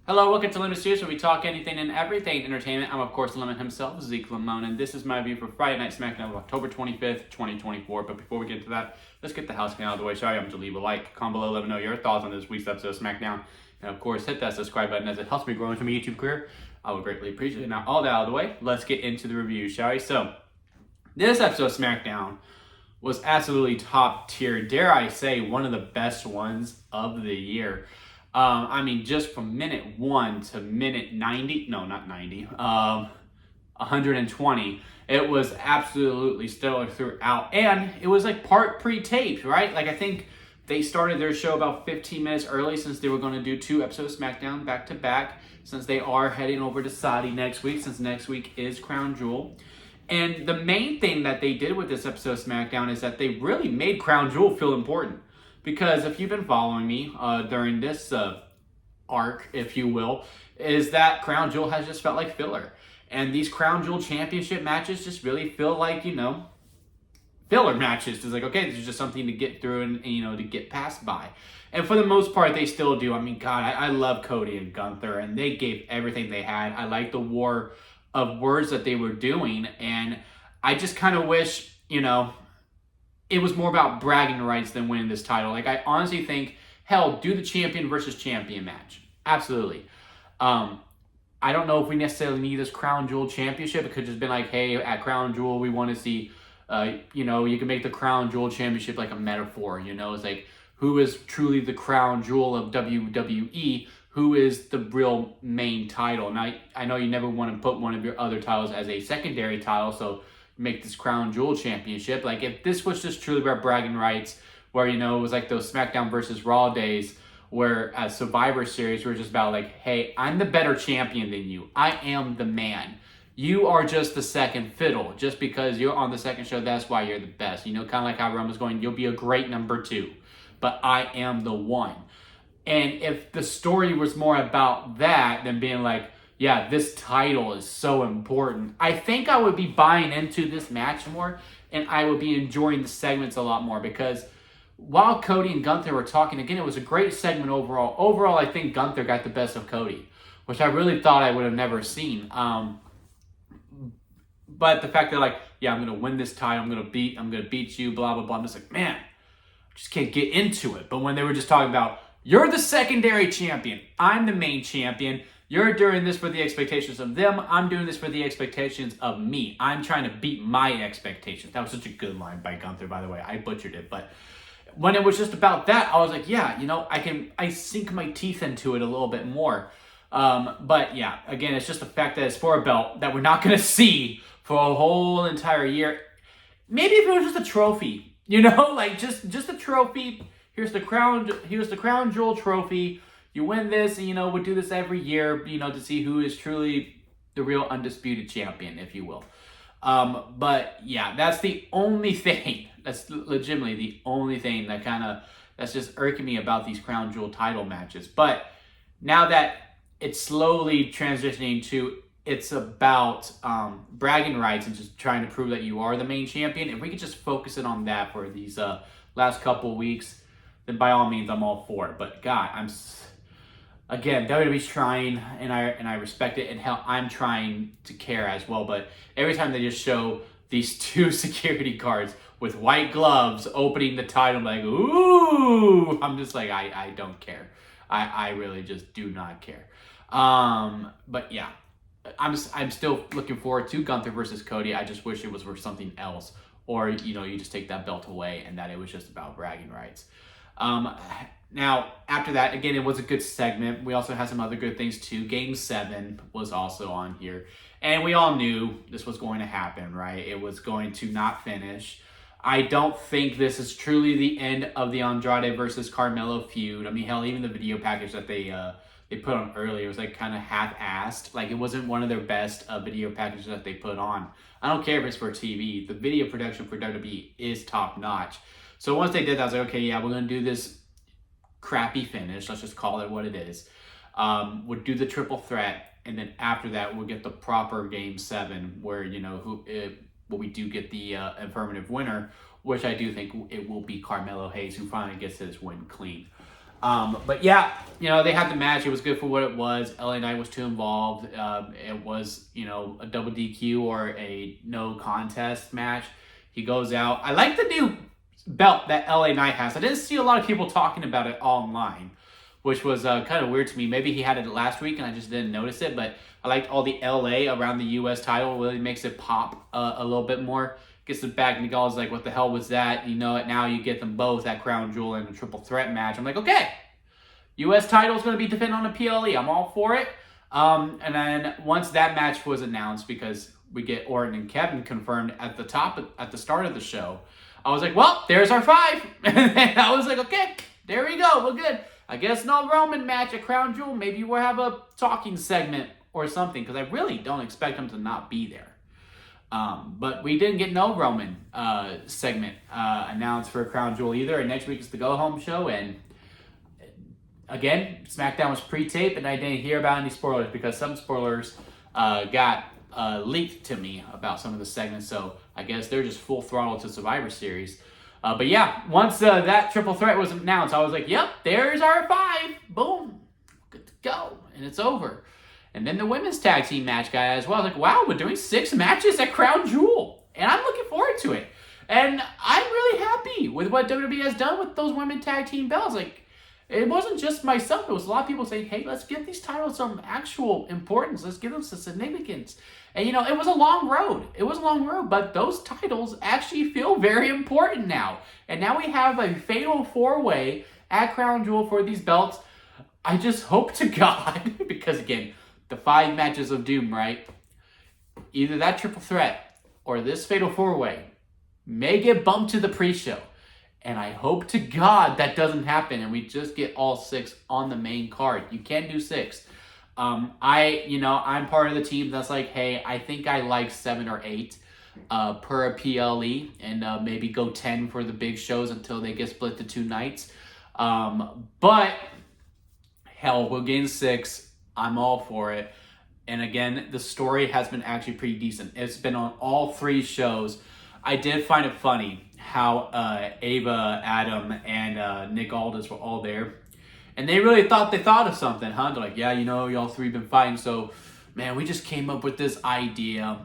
Hello, welcome to Limit Studios, where we talk anything and everything entertainment. I'm, of course, Limit himself, Zeke Lamone, and this is my review for Friday Night SmackDown of October 25th, 2024. But before we get into that, let's get the housekeeping out of the way. Sorry, I'm to leave a like, comment below, let me know your thoughts on this week's episode of SmackDown. And, of course, hit that subscribe button as it helps me grow into my YouTube career. I would greatly appreciate it. Now, all that out of the way, let's get into the review, shall we? So, this episode of SmackDown was absolutely top tier. Dare I say, one of the best ones of the year. Just from minute 1 to minute 90, no, not 90, 120, it was absolutely stellar throughout. And it was like part pre-taped, right? Like, I think they started their show about 15 minutes early since they were going to do 2 episodes of SmackDown back to back, since they are heading over to Saudi next week, since next week is Crown Jewel. And the main thing that they did with this episode of SmackDown is that they really made Crown Jewel feel important. Because if you've been following me during this arc, if you will, is that Crown Jewel has just felt like filler. And these Crown Jewel Championship matches just really feel like, filler matches. It's like, okay, this is just something to get through and to get passed by. And for the most part, they still do. I mean, God, I love Cody and Gunther, and they gave everything they had. I like the war of words that they were doing, and I just kind of wish, it was more about bragging rights than winning this title. Like, I honestly think, hell, do the champion versus champion match. Absolutely. I don't know if we necessarily need this Crown Jewel Championship. It could just been like, hey, at Crown Jewel, we want to see, you can make the Crown Jewel Championship like a metaphor. It's like, who is truly the Crown Jewel of WWE? Who is the real main title? Now, I know you never want to put one of your other titles as a secondary title, so make this Crown Jewel Championship. Like, if this was just truly about bragging rights, where, it was like those SmackDown versus Raw days, where as Survivor Series, we're just about like, hey, I'm the better champion than you. I am the man. You are just the second fiddle. Just because you're on the second show, that's why you're the best. Kind of like how Roman's going, you'll be a great number 2, but I am the one. And if the story was more about that than being like, yeah, this title is so important, I think I would be buying into this match more, and I would be enjoying the segments a lot more, because while Cody and Gunther were talking, again, it was a great segment overall. Overall, I think Gunther got the best of Cody, which I really thought I would have never seen. But the fact that, like, yeah, I'm going to win this title, I'm going to beat you, blah, blah, blah. I'm just like, man, I just can't get into it. But when they were just talking about, you're the secondary champion, I'm the main champion, you're doing this for the expectations of them, I'm doing this for the expectations of me. I'm trying to beat my expectations. That was such a good line by Gunther, by the way. I butchered it. But when it was just about that, I was like, yeah, I sink my teeth into it a little bit more. But yeah, again, it's just the fact that it's for a belt that we're not going to see for a whole entire year. Maybe if it was just a trophy, like just a trophy. Here's the Crown Jewel trophy. You win this, and we'll do this every year, to see who is truly the real undisputed champion, if you will. But yeah, that's the only thing. That's legitimately the only thing that's just irking me about these Crown Jewel title matches. But now that it's slowly transitioning to, it's about bragging rights and just trying to prove that you are the main champion. If we could just focus it on that for these last couple weeks, then by all means, I'm all for it. But God, again, WWE's trying, and I respect it, and hell, I'm trying to care as well. But every time they just show these 2 security guards with white gloves opening the title, I'm like, ooh, I'm just like, I don't care. I really just do not care. But yeah, I'm still looking forward to Gunther versus Cody. I just wish it was for something else, or you just take that belt away and that it was just about bragging rights. Now, after that, again, it was a good segment. We also had some other good things too. Game 7 was also on here. And we all knew this was going to happen, right? It was going to not finish. I don't think this is truly the end of the Andrade versus Carmelo feud. I mean, hell, even the video package that they put on earlier was like kind of half-assed. Like, it wasn't one of their best video packages that they put on. I don't care if it's for TV. The video production for WWE is top-notch. So once they did that, I was like, okay, yeah, we're going to do this crappy finish. Let's just call it what it is. We'll do the triple threat, and then after that, we'll get the proper Game 7 where, we do get the affirmative winner, which I do think it will be Carmelo Hayes, who finally gets his win clean. But yeah, they had the match. It was good for what it was. LA Knight was too involved. It was, a double DQ or a no contest match. He goes out. I like the new belt that LA Knight has. I didn't see a lot of people talking about it online, which was kind of weird to me. Maybe he had it last week and I just didn't notice it, but I liked all the LA around the US title. Really makes it pop a little bit more. Gets it back, and Miguel's like, what the hell was that? Now you get them both at Crown Jewel in a triple threat match. I'm like, okay, US title is going to be defended on a PLE. I'm all for it. And then once that match was announced, because we get Orton and Kevin confirmed at the start of the show, I was like, well, there's our 5. And I was like, okay, there we go. We're good. I guess no Roman match at Crown Jewel. Maybe we'll have a talking segment or something, because I really don't expect him to not be there. But we didn't get no Roman segment announced for Crown Jewel either. And next week is the go-home show. And again, SmackDown was pre-taped, and I didn't hear about any spoilers because some spoilers got leaked to me about some of the segments. So I guess they're just full throttle to Survivor Series. But yeah, once that triple threat was announced, I was like, yep, there's our 5. Boom. Good to go. And it's over. And then the women's tag team match guy as well. I was like, wow, we're doing 6 matches at Crown Jewel. And I'm looking forward to it. And I'm really happy with what WWE has done with those women tag team belts. Like, it wasn't just myself. It was a lot of people saying, hey, let's give these titles some actual importance. Let's give them some significance. And, it was a long road. But those titles actually feel very important now. And now we have a fatal 4-way at Crown Jewel for these belts. I just hope to God, because again, the 5 matches of doom, right? Either that triple threat or this fatal 4-way may get bumped to the pre-show. And I hope to God that doesn't happen and we just get all 6 on the main card. You can't do 6. I'm part of the team that's like, hey, I think I like 7 or 8 per PLE, and maybe go 10 for the big shows until they get split to 2 nights. But hell, we'll gain 6. I'm all for it. And again, the story has been actually pretty decent. It's been on all 3 shows. I did find it funny how Ava, Adam, and Nick Aldis were all there. And they really thought of something, huh? They're like, yeah, y'all 3 been fighting. So, man, we just came up with this idea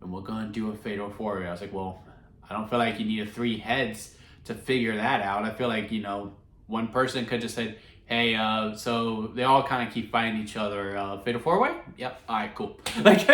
and we're going to do a fatal 4-way. I was like, well, I don't feel like you need 3 heads to figure that out. I feel like, one person could just say, hey, so they all kind of keep fighting each other. Fatal 4-way? Yep. All right, cool. Like,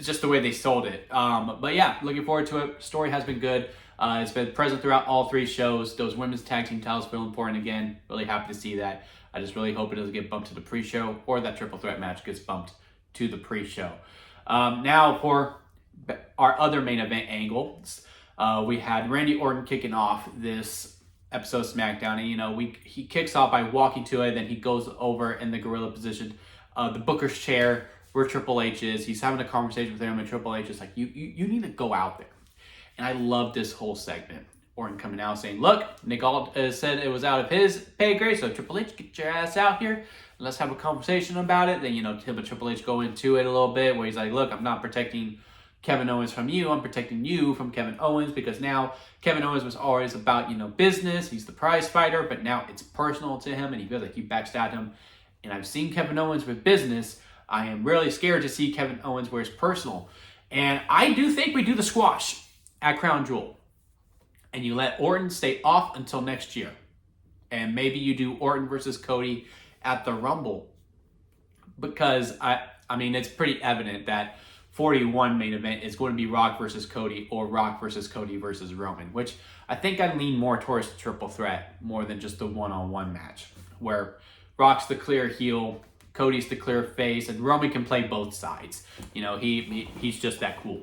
just the way they sold it. But yeah, looking forward to it. Story has been good. It's been present throughout all 3 shows. Those women's tag team titles feel important again. Really happy to see that. I just really hope it doesn't get bumped to the pre-show, or that triple threat match gets bumped to the pre-show. Now for our other main event angles, we had Randy Orton kicking off this episode of SmackDown, and he kicks off by walking to it, then he goes over in the gorilla position, the Booker's chair where Triple H is. He's having a conversation with him, and Triple H is like, you need to go out there. And I love this whole segment. Orton coming out saying, look, Nick Aldis said it was out of his pay grade, so Triple H, get your ass out here and let's have a conversation about it. Then, him and Triple H go into it a little bit where he's like, look, I'm not protecting Kevin Owens from you. I'm protecting you from Kevin Owens, because now Kevin Owens was always about, business. He's the prize fighter, but now it's personal to him and he feels like you backstabbed him. And I've seen Kevin Owens with business. I am really scared to see Kevin Owens where it's personal. And I do think we do the squash at Crown Jewel. And you let Orton stay off until next year. And maybe you do Orton versus Cody at the Rumble. Because, it's pretty evident that 41 main event is going to be Rock versus Cody, or Rock versus Cody versus Roman, which I think I lean more towards the triple threat more than just the one-on-one match, where Rock's the clear heel, Cody's the clear face, and Roman can play both sides. He's just that cool,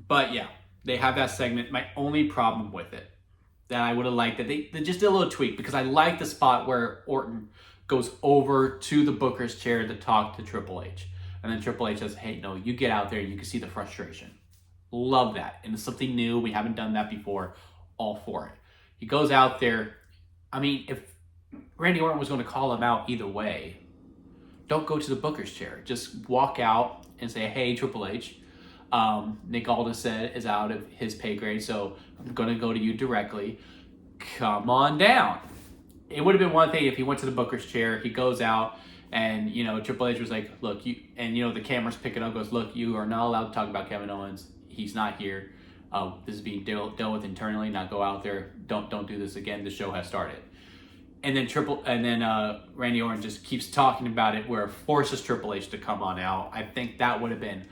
But yeah, they have that segment. My only problem with it that I would have liked that they just did a little tweak, because I like the spot where Orton goes over to the Booker's chair to talk to Triple H. And then Triple H says, hey, no, you get out there and you can see the frustration. Love that. And it's something new. We haven't done that before. All for it. He goes out there. If Randy Orton was going to call him out either way, don't go to the Booker's chair. Just walk out and say, hey, Triple H, Nick Aldis said is out of his pay grade, so I'm going to go to you directly. come on down. It would have been one thing if he went to the Booker's chair, he goes out, and, you know, Triple H was like, look, you, and, you know, the cameras pick it up, goes, look, you are not allowed to talk about Kevin Owens. He's not here. This is being dealt with internally. Now go out there. Don't do this again. The show has started. And then Randy Orton just keeps talking about it, where it forces Triple H to come on out. I think that would have been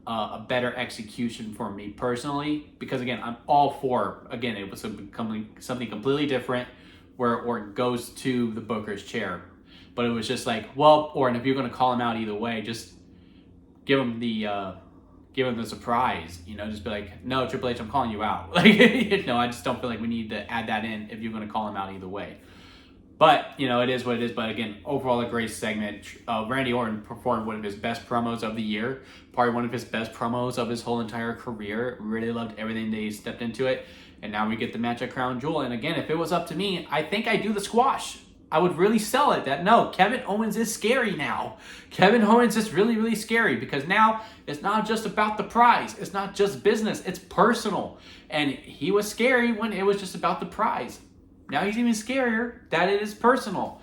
a better execution for me personally, because again, I'm all for, again, it was something completely different, where Orton goes to the Booker's chair. But it was just like, well, Orton, if you're going to call him out either way, just give him the surprise, you know, just be like, no, Triple H, I'm calling you out. Like, you know, I just don't feel like we need to add that in if you're going to call him out either way. But, you know, it is what it is. But again, overall, a great segment. Randy Orton performed one of his best promos of the year, probably one of his best promos of his whole entire career. Really loved everything that he stepped into it. And now we get the match at Crown Jewel. And again, if it was up to me, I think I'd do the squash. I would really sell it that, no, Kevin Owens is scary now. Kevin Owens is really, really scary, because now it's not just about the prize. It's not just business. It's personal. And he was scary when it was just about the prize. Now he's even scarier that it is personal.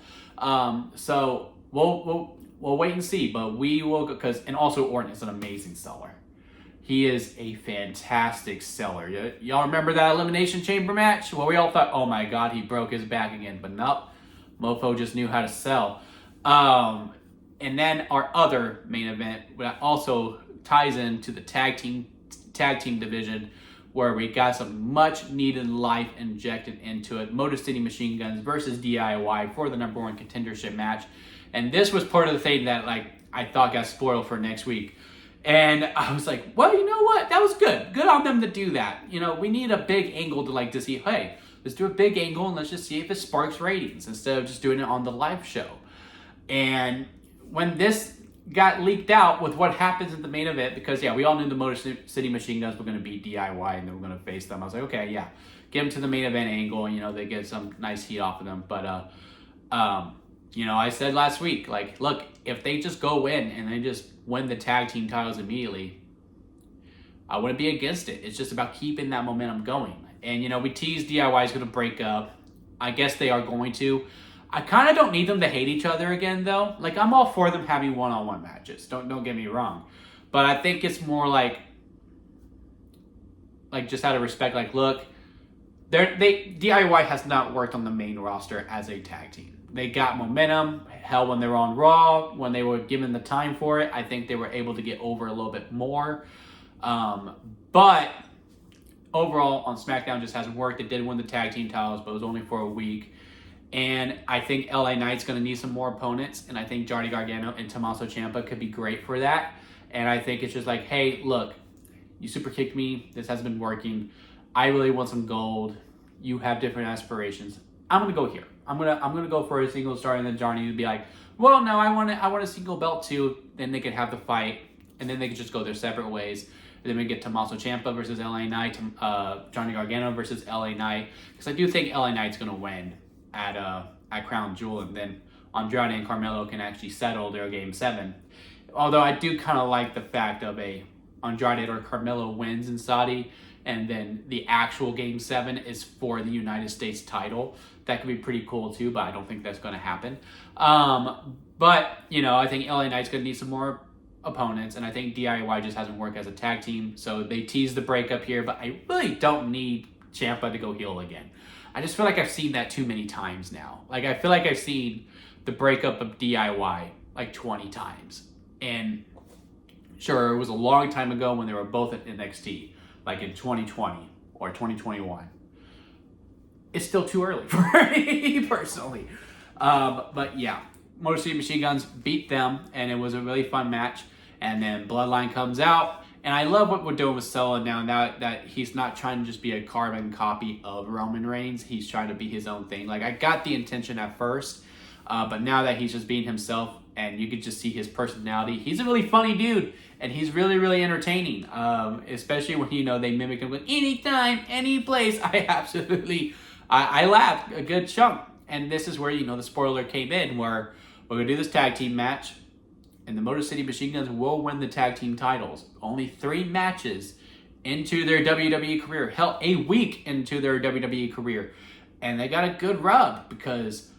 So we'll wait and see, but we will, and also Orton is an amazing seller. He is a fantastic seller. Y'all remember that Elimination Chamber match? Well, we all thought, oh my God, he broke his back again, but nope. Mofo just knew how to sell. And then our other main event that also ties into the tag team division, where we got some much needed life injected into it. Motor City Machine Guns versus DIY for the #1 contendership match. And this was part of the thing that, like, I thought got spoiled for next week. And I was like, well, you know what? That was good. Good on them to do that. You know, we need a big angle to see, hey, let's do a big angle and let's just see if it sparks ratings instead of just doing it on the live show. And when this got leaked out with what happens in the main event, because, yeah, we all knew the Motor City Machine Guns were going to beat DIY and they were going to face them. I was like, okay, yeah, get them to the main event angle and, you know, they get some nice heat off of them. But, you know, I said last week, like, look, if they just go in and they just win the tag team titles immediately, I wouldn't be against it. It's just about keeping that momentum going. And, you know, we teased DIY is going to break up. I guess they are going to. I kind of don't need them to hate each other again, though. Like, I'm all for them having one-on-one matches. Don't get me wrong. But I think it's more like just out of respect, like, look, DIY has not worked on the main roster as a tag team. They got momentum. Hell, when they were on Raw, when they were given the time for it, I think they were able to get over a little bit more. But overall, on SmackDown, just hasn't worked. It did win the tag team titles, but it was only for a week. And I think LA Knight's going to need some more opponents. And I think Johnny Gargano and Tommaso Ciampa could be great for that. And I think it's just like, hey, look, you super kicked me. This hasn't been working. I really want some gold. You have different aspirations. I'm going to go here. I'm gonna go for a single star, and then Johnny would be like, well, no, I want a single belt too. Then they could have the fight, and then they could just go their separate ways. And then we get Tommaso Ciampa versus LA Knight, Johnny Gargano versus LA Knight, because I do think LA Knight's gonna win at Crown Jewel, and then Andrade and Carmelo can actually settle their Game 7. Although I do kind of like the fact of a Andrade or Carmelo wins in Saudi, and then the actual Game 7 is for the United States title. That could be pretty cool too, but I don't think that's going to happen. But, you know, I think LA Knight's going to need some more opponents, and I think DIY just hasn't worked as a tag team, so they tease the breakup here, but I really don't need Ciampa to go heel again. I just feel like I've seen that too many times now. Like, I feel like I've seen the breakup of DIY like 20 times. And sure, it was a long time ago when they were both at NXT, like in 2020 or 2021. It's still too early for me, personally. But yeah, Motor City Machine Guns beat them, and it was a really fun match. And then Bloodline comes out, and I love what we're doing with Solo now that he's not trying to just be a carbon copy of Roman Reigns. He's trying to be his own thing. Like, I got the intention at first, but now that he's just being himself, and you could just see his personality, he's a really funny dude, and he's really, really entertaining. Especially when, you know, they mimic him with anytime, any place. I laughed a good chunk. And this is where, you know, the spoiler came in, where we're going to do this tag team match, and the Motor City Machine Guns will win the tag team titles. Only 3 matches into their WWE career. Hell, a week into their WWE career. And they got a good rub because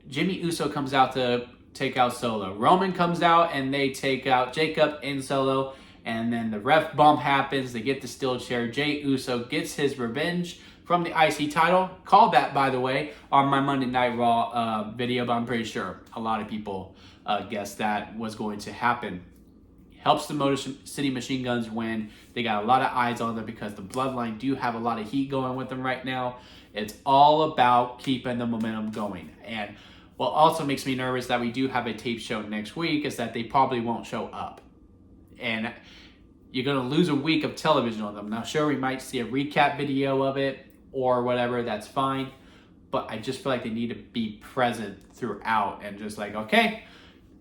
Jimmy Uso comes out to take out Solo. Roman comes out and they take out Jacob and Solo. And then the ref bump happens. They get the steel chair. Jey Uso gets his revenge from the IC title. Called that, by the way, on my Monday Night Raw video, but I'm pretty sure a lot of people guessed that was going to happen. Helps the Motor City Machine Guns win. They got a lot of eyes on them because the Bloodline do have a lot of heat going with them right now. It's all about keeping the momentum going. And what also makes me nervous that we do have a tape show next week is that they probably won't show up. And you're going to lose a week of television on them. Now, sure, we might see a recap video of it or whatever. That's fine. But I just feel like they need to be present throughout and just like, okay,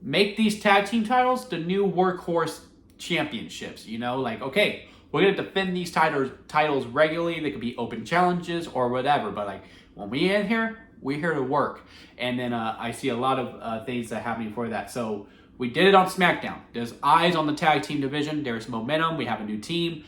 make these tag team titles the new workhorse championships. You know, like, okay, we're going to defend these titles regularly. They could be open challenges or whatever. But like when we in here, we're here to work. And then I see a lot of things that are happening for that. So we did it on SmackDown. There's eyes on the tag team division. There's momentum. We have a new team.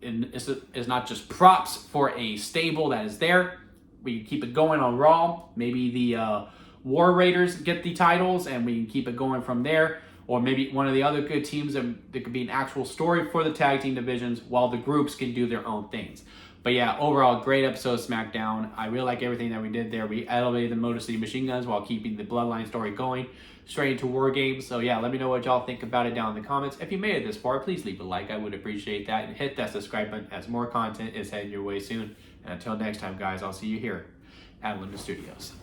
And it's not just props for a stable that is there. We keep it going on Raw. Maybe the War Raiders get the titles and we can keep it going from there. Or maybe one of the other good teams that there could be an actual story for the tag team divisions while the groups can do their own things. But yeah, overall, great episode of SmackDown. I really like everything that we did there. We elevated the Motor City Machine Guns while keeping the Bloodline story going straight into War Games. So yeah, let me know what y'all think about it down in the comments. If you made it this far, please leave a like. I would appreciate that. And hit that subscribe button as more content is heading your way soon. And until next time, guys, I'll see you here at Limit Studios.